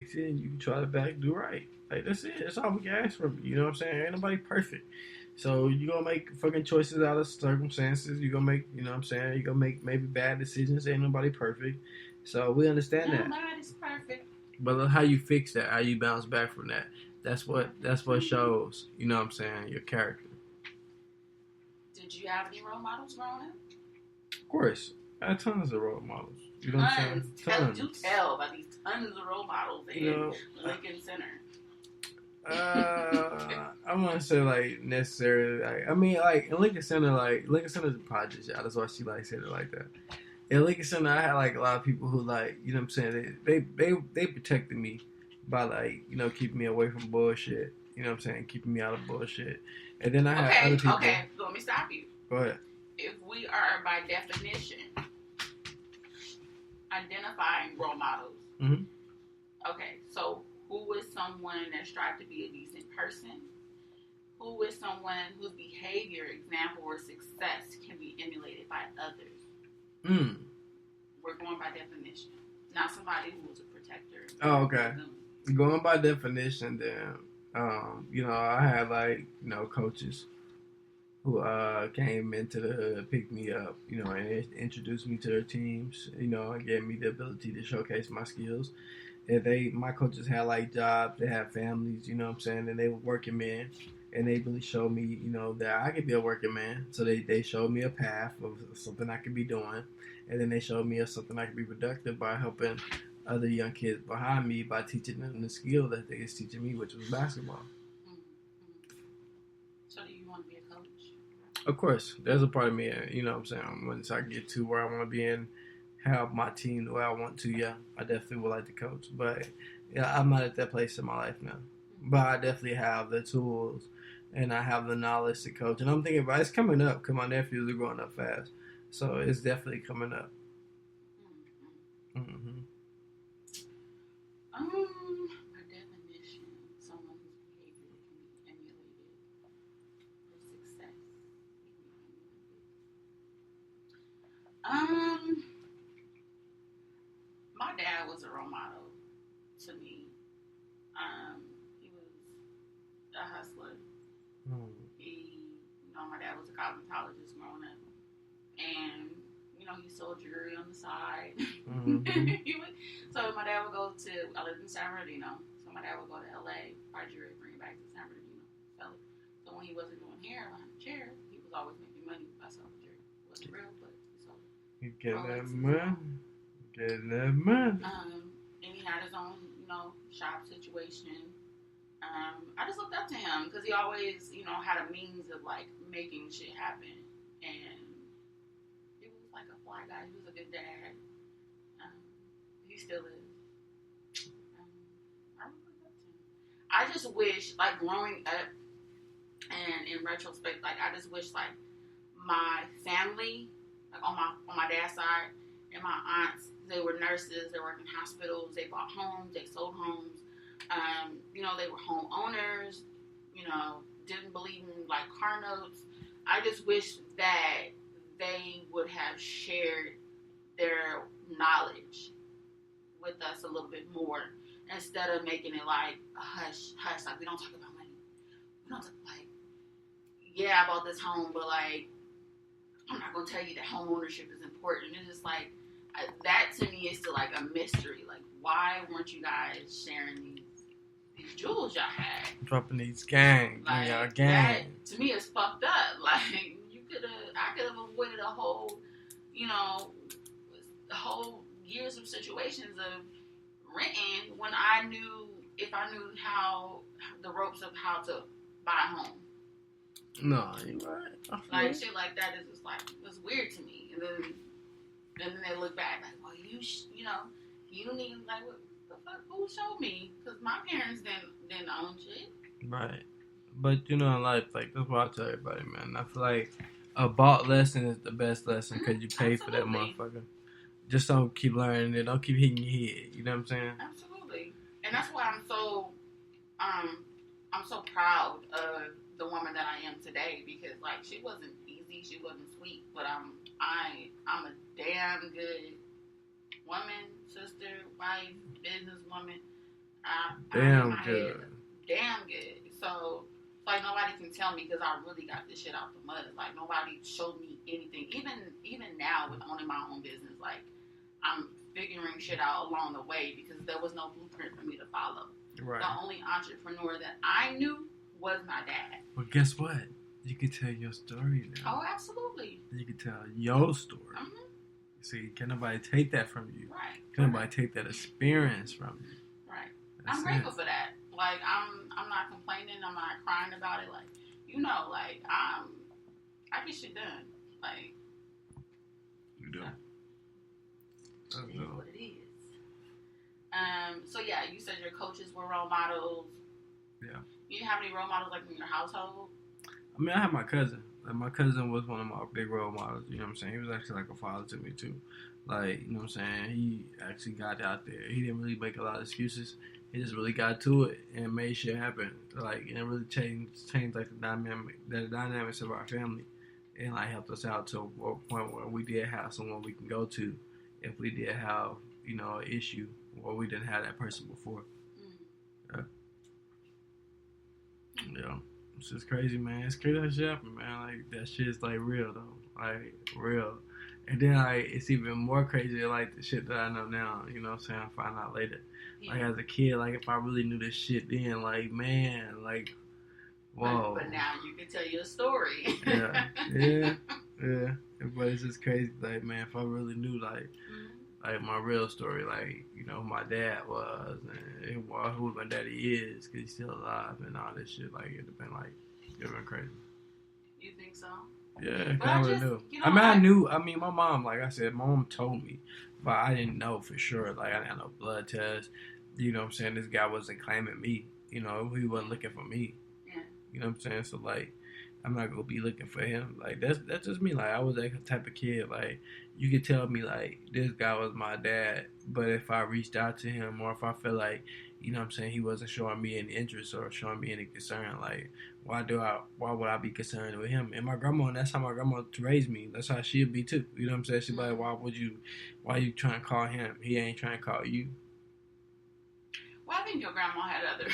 and you try to back do right. Like that's it. That's all we can ask from you. You know what I'm saying? Ain't nobody perfect. So you gonna make fucking choices out of circumstances. You gonna make, you know what I'm saying? You gonna make maybe bad decisions. Ain't nobody perfect. So we understand that. Nobody's perfect. But how you fix that, how you bounce back from that, that's what shows, you know what I'm saying, your character. Did you have any role models growing up? Of course. I had tons of role models. You know what I'm saying? Tons. Do tell about these tons of role models in Lincoln Center. I want to say like necessarily. Like, I mean, like in Lincoln Center, like Lincoln Center's a project. Yeah, that's why she like said it like that. In Lincoln Center, I had like a lot of people who like, you know what I'm saying. They protected me by like, you know, keeping me away from bullshit. You know what I'm saying, keeping me out of bullshit. And then I had other people. Okay, so let me stop you. Go ahead. If we are by definition identifying role models, okay, so who is someone that strived to be a decent person? Who is someone whose behavior, example, or success can be emulated by others? We're going by definition, not somebody who was a protector. Oh, okay. Going by definition, then, you know, I had like, you know, coaches who came into the hood, picked me up, you know, and introduced me to their teams, you know, and gave me the ability to showcase my skills. And my coaches had like jobs, they had families, you know what I'm saying, and they were working men, and they really showed me, you know, that I could be a working man. So they showed me a path of something I could be doing, and then they showed me something I could be productive by helping other young kids behind me by teaching them the skill that they was teaching me, which was basketball. So do you want to be a coach? Of course, there's a part of me, you know what I'm saying, once I get to where I want to be and have my team the way I want to, yeah, I definitely would like to coach. But yeah, I'm not at that place in my life now. But I definitely have the tools and I have the knowledge to coach. And I'm thinking about it's coming up because my nephews are growing up fast. So it's definitely coming up. Mm-hmm. By definition, someone whose behavior can be emulated for success. My dad was a role model to me. He was a hustler. My dad was a cosmetologist growing up, and he sold jewelry on the side. So my dad would go to. I lived in San Bernardino, so my dad would go to LA, buy jewelry, bring it back to San Bernardino, sell it. So when he wasn't doing hair behind the chair, he was always making money by selling jewelry. It wasn't real, but so. You get that money. Getting that money. And he had his own, shop situation. I just looked up to him because he always, had a means of like making shit happen, and he was like a fly guy. He was a good dad. He still is. I really looked up to him. I just wish, like growing up, and in retrospect, like I just wish, like my family, like on my dad's side, and my aunts, they were nurses. They worked in hospitals. They bought homes. They sold homes. They were homeowners, didn't believe in like car notes. I just wish that they would have shared their knowledge with us a little bit more instead of making it like a hush, like we don't talk about money. We don't talk like, yeah, I bought this home, but like, I'm not going to tell you that home ownership is important. It's just like, that to me is still like a mystery. Like, why weren't you guys sharing these jewels y'all had? Dropping these gang. Like, y'all gang. That, to me, is fucked up. Like, I could have avoided a whole, whole years of situations of renting when if I knew how, the ropes of how to buy a home. No, you're right. Like, shit like that is just like, it's weird to me. And then they look back like, well, you need, like, what the fuck, who showed me? Because my parents didn't own shit. Right. But, in life, like, that's what I tell everybody, man. I feel like a bought lesson is the best lesson because you pay for that motherfucker. Just don't keep learning it. Don't keep hitting your head. You know what I'm saying? Absolutely. And that's why I'm so proud of the woman that I am today, because like she wasn't easy, she wasn't sweet, but I'm a damn good woman, sister, wife, businesswoman. Damn good. Damn good. So like nobody can tell me because I really got this shit out the mud. Like nobody showed me anything. Even now with owning my own business, like I'm figuring shit out along the way because there was no blueprint for me to follow. Right. The only entrepreneur that I knew was my dad. Well, guess what? You can tell your story now. Oh, absolutely. You can tell your story. Mm-hmm. See, can nobody take that from you? Right. Can nobody take that experience from you? Right. That's I'm grateful for that. Like I'm not complaining. I'm not crying about it. Like like I get shit done. Like you do. So, it is what it is. So yeah, you said your coaches were role models. Yeah. You didn't have any role models like in your household? I mean, I had my cousin. Like, my cousin was one of my big role models. You know what I'm saying? He was actually like a father to me too. Like, you know what I'm saying? He actually got out there. He didn't really make a lot of excuses. He just really got to it and made shit happen. Like, and it really changed like the dynamics of our family, and like helped us out to a point where we did have someone we can go to if we did have an issue or we didn't have that person before. Yeah. It's just crazy, man. It's crazy that shit happen, man. Like, that shit's, like, real, though. Like, real. And then, like, it's even more crazy, like, the shit that I know now. You know what I'm saying? I find out later. Yeah. Like, as a kid, like, if I really knew this shit then, like, man, like, whoa. But now you can tell your story. Yeah. But it's just crazy, like, man, if I really knew, like my real story, like, who my dad was and who my daddy is, because he's still alive and all this shit, like, it'd have been, like, crazy. You think so? Yeah, I really knew. I mean, my mom, like I said, my mom told me, but I didn't know for sure. Like, I didn't have no blood test. You know what I'm saying? This guy wasn't claiming me. He wasn't looking for me. Yeah. You know what I'm saying? So, like, I'm not gonna be looking for him. Like, that's just me. Like, I was that type of kid. Like, you could tell me, like, this guy was my dad, but if I reached out to him or if I felt like, you know what I'm saying, he wasn't showing me any interest or showing me any concern, like, why would I be concerned with him? And my grandma, that's how my grandma raised me. That's how she'd be too. You know what I'm saying? She'd be like, why you trying to call him? He ain't trying to call you. Well, I think your grandma had other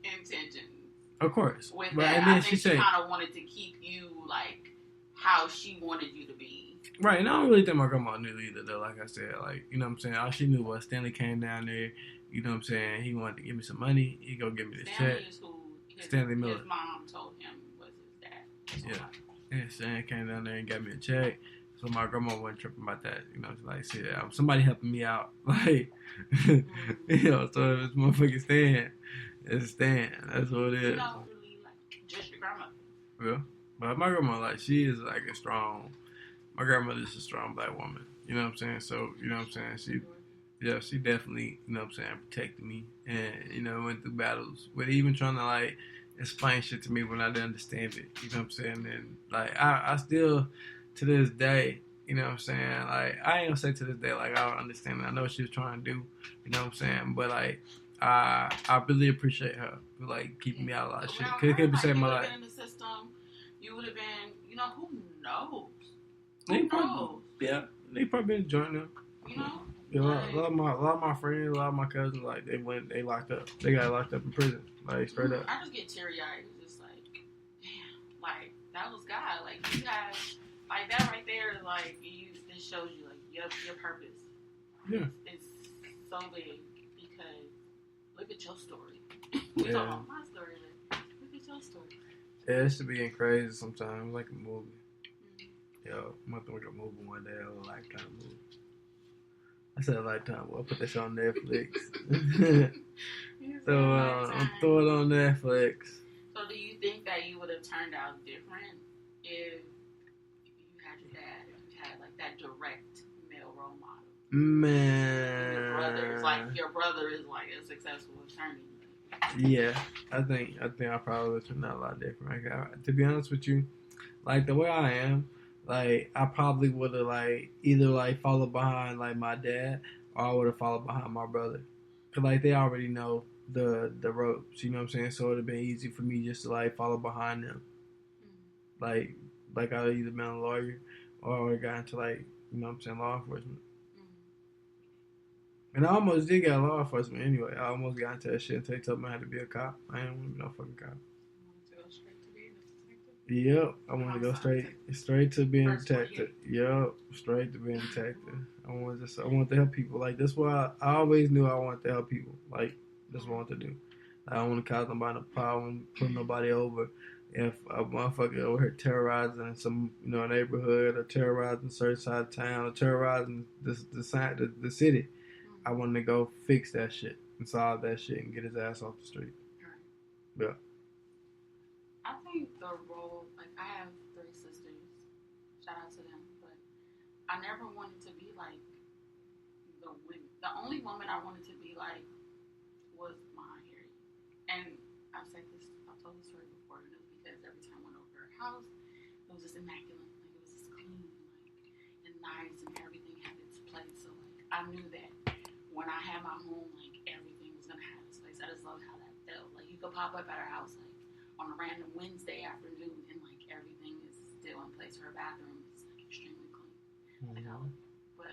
intentions. Of course. With that, and then I think she kind of wanted to keep you, like, how she wanted you to be. Right, and I don't really think my grandma knew either, though, like I said. Like, you know what I'm saying? All she knew was Stanley came down there, you know what I'm saying? He wanted to give me some money. He go give me this check. Stanley Miller. His mom told him was his dad. Yeah. And Stan came down there and got me a check. So my grandma wasn't tripping about that. You know, like, see, somebody helping me out. Like, so it's motherfucking Stan. It's Stan. That's what it is. You don't really like just your grandma. Yeah. But my grandma, like, she is like my grandmother's a strong black woman. You know what I'm saying? So, you know what I'm saying? She definitely, you know what I'm saying, protected me and, went through battles with even trying to, like, explain shit to me when I didn't understand it. You know what I'm saying? And, like, I still, to this day, you know what I'm saying? Like, I ain't gonna say to this day, like, I don't understand it. I know what she was trying to do. You know what I'm saying? But, like, I really appreciate her for, like, keeping me out of a lot of shit. Cause it could be saving my life. You would have been in the system. You would have been, who knows? Who knows? Yeah, they probably been enjoying them. You know? Yeah, a lot of my friends, a lot of my cousins, like, they locked up. They got locked up in prison, like, straight up. I just get teary-eyed. It's just like, damn, like, that was God. Like, you guys, like, that right there is like, this shows you, like, your purpose. Yeah. It's so big because look at your story. We talk about my story, but look at your story. Yeah, it should be crazy sometimes, like a movie. Yo, I'm going to make a movie one day, or a Lifetime movie. I said Lifetime. Well, I'll put this on Netflix. So, I'll throw it on Netflix. So, do you think that you would have turned out different if you had your dad, if you had, like, that direct male role model? Man. Your brother is, like, a successful attorney. Yeah, I think I probably would have turned out a lot different. Like, to be honest with you, like, the way I am, like, I probably would have, like, either, like, followed behind, like, my dad, or I would have followed behind my brother. Because, like, they already know the ropes, you know what I'm saying? So it would have been easy for me just to, like, follow behind them. Like I would have either been a lawyer, or I would have got into, like, you know what I'm saying, law enforcement. And I almost did get law enforcement anyway. I almost got into that shit until they told me I had to be a cop. I didn't want to be no fucking cop. You wanted to go straight to being a detective? Yep, I want to go straight to being a detective. Yep, straight to being a detective. I want to help people. Like that's why I always knew I wanted to help people. Like that's what I want to do. I don't want to cause nobody a problem, put nobody over. If a motherfucker over here terrorizing some neighborhood or terrorizing a certain side of town or terrorizing the city, I want to go fix that shit and solve that shit and get his ass off the street. Right. Yeah. I think the role, like I have 3 sisters, shout out to them, but I never wanted to be like the women. The only woman I wanted to be like was my Harriet. And I've told this story before, and it was because every time I went over her house, it was just immaculate. Like it was just clean, and nice, and everything had its place. So like I knew that when I had my home, like everything was gonna have its place. I just loved how that felt. Like you could pop up at her house like on a random Wednesday afternoon, and like everything is still in place. Her bathroom is like extremely clean. Like I love it. But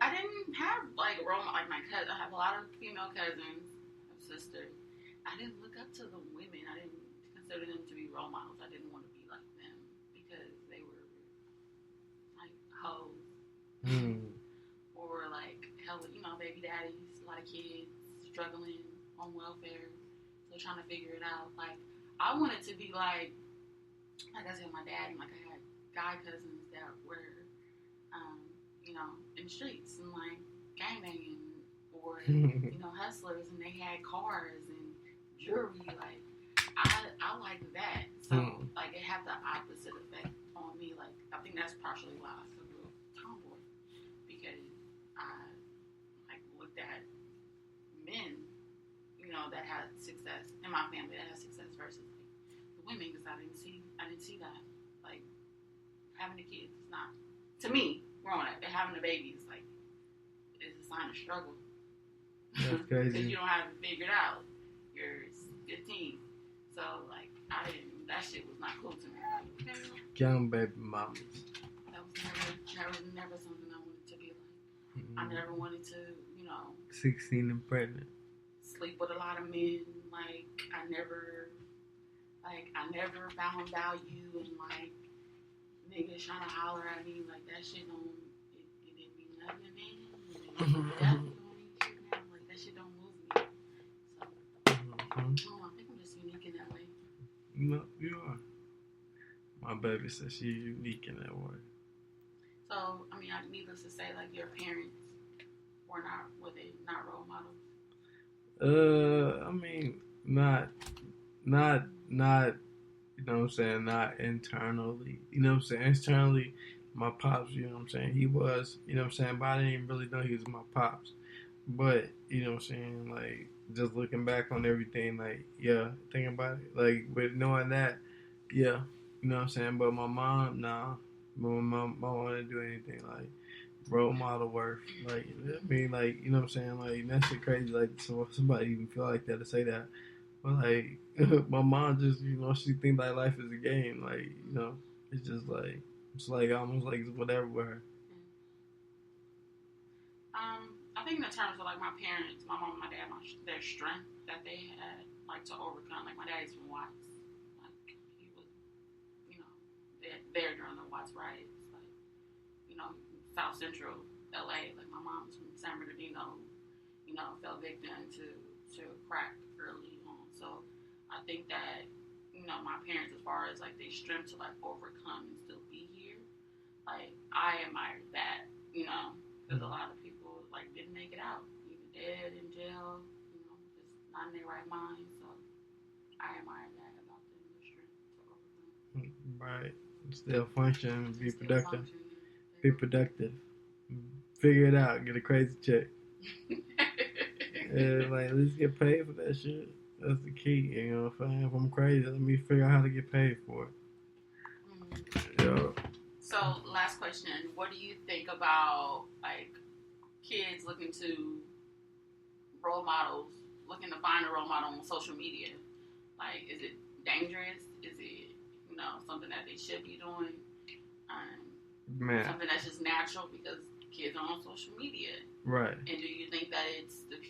I didn't have like role like my cousin. I have a lot of female cousins, sisters. I didn't look up to the women. I didn't consider them to be role models. I didn't want to be like them because they were like hoes. Or like baby daddies, a lot of kids struggling on welfare, still trying to figure it out. Like I wanted to be like I said, my dad, and like I had guy cousins that were in the streets and like gangbanging or hustlers, and they had cars and jewelry. Like I like that. So like it had the opposite effect on me. Like I think that's partially why I was a real tomboy, because I like looked at men, that had success in my family that had success versus like the women, because I didn't see that. Like having the kids is not, to me, growing up, and having a baby is like is a sign of struggle. That's crazy. Because you don't have it figured out. You're 15, so like that shit was not cool to me. Like, young baby mamas. That was never something I wanted to be like. I never wanted to, 16 and pregnant. Sleep with a lot of men. Like I never found value in like niggas trying to holler at me. Like that shit it didn't mean nothing, man. Like that shit don't move me. So I think I'm just unique in that way. No, you are. My baby says she's unique in that way. So needless to say, like your parents were they not role models? Not what I'm saying, not internally. Externally, my pops, he was, but I didn't even really know he was my pops. But, like, just looking back on everything, like, yeah, thinking about it, like, with knowing that, yeah, but my mom, nah, my mom didn't do anything, like, role model worth, like, like, like, that shit crazy, like, so somebody even feel like that to say that. But like my mom just, she thinks like life is a game. Like, it's just like almost like whatever with her. I think in terms of like my parents, my mom and my dad, their strength that they had like to overcome. Like my daddy's from Watts. Like he was, there during the Watts riots. Like, South Central LA. Like my mom's from San Bernardino. Fell victim to crack early. So I think that, my parents, as far as like they strength to like overcome and still be here, like I admire that, because a lot of people like didn't make it out, either dead, in jail, just not in their right mind. So I admire that about them, the strength to overcome. Right. Still function, be productive. Be productive. Figure it out, get a crazy check. Yeah, like let's get paid for that shit. That's the key, if I'm crazy, let me figure out how to get paid for it. Yeah. So, last question. What do you think about, like, kids looking to find a role model on social media? Like, is it dangerous? Is it, something that they should be doing? Man. Something that's just natural? Because kids are on social media. Right. And do you think that it's the